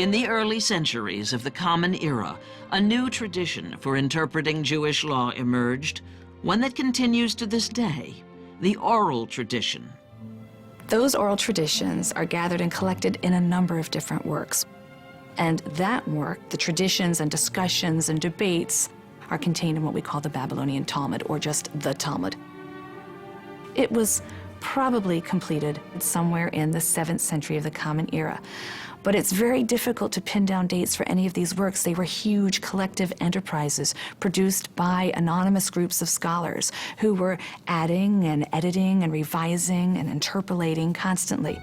In the early centuries of the Common Era, a new tradition for interpreting Jewish law emerged, one that continues to this day, the oral tradition. Those oral traditions are gathered and collected in a number of different works. And that work, the traditions and discussions and debates, are contained in what we call the Babylonian Talmud, or just the Talmud. It was probably completed somewhere in the 7th century of the Common Era. But it's very difficult to pin down dates for any of these works. They were huge collective enterprises produced by anonymous groups of scholars who were adding and editing and revising and interpolating constantly.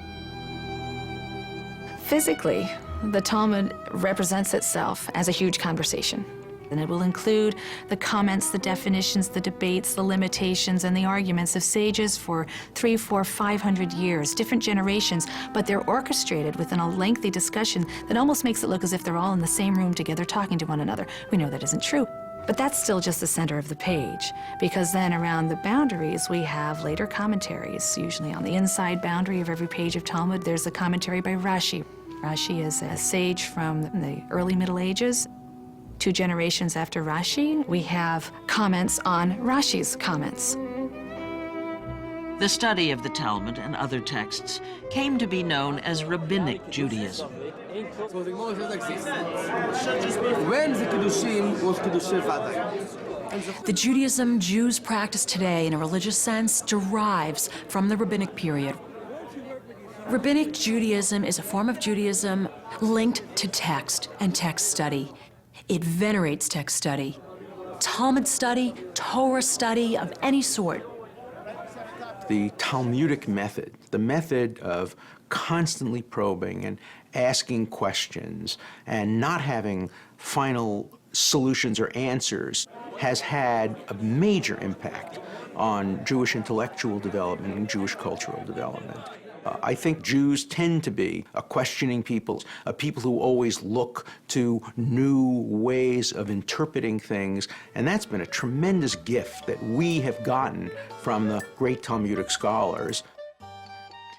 Physically, the Talmud represents itself as a huge conversation. And it will include the comments, the definitions, the debates, the limitations, and the arguments of sages for 300, 400, 500 years, different generations, but they're orchestrated within a lengthy discussion that almost makes it look as if they're all in the same room together talking to one another. We know that isn't true. But that's still just the center of the page, because then around the boundaries we have later commentaries. Usually on the inside boundary of every page of Talmud, there's a commentary by Rashi. Rashi is a sage from the early Middle Ages. 2 generations after Rashi, we have comments on Rashi's comments. The study of the Talmud and other texts came to be known as Rabbinic Judaism. When the Kiddushim was Kiddushim Vaday. The Judaism Jews practice today in a religious sense derives from the Rabbinic period. Rabbinic Judaism is a form of Judaism linked to text and text study. It venerates text study, Talmud study, Torah study of any sort. The Talmudic method, the method of constantly probing and asking questions and not having final solutions or answers, has had a major impact on Jewish intellectual development and Jewish cultural development. I think Jews tend to be a questioning people, a people who always look to new ways of interpreting things, and that's been a tremendous gift that we have gotten from the great Talmudic scholars.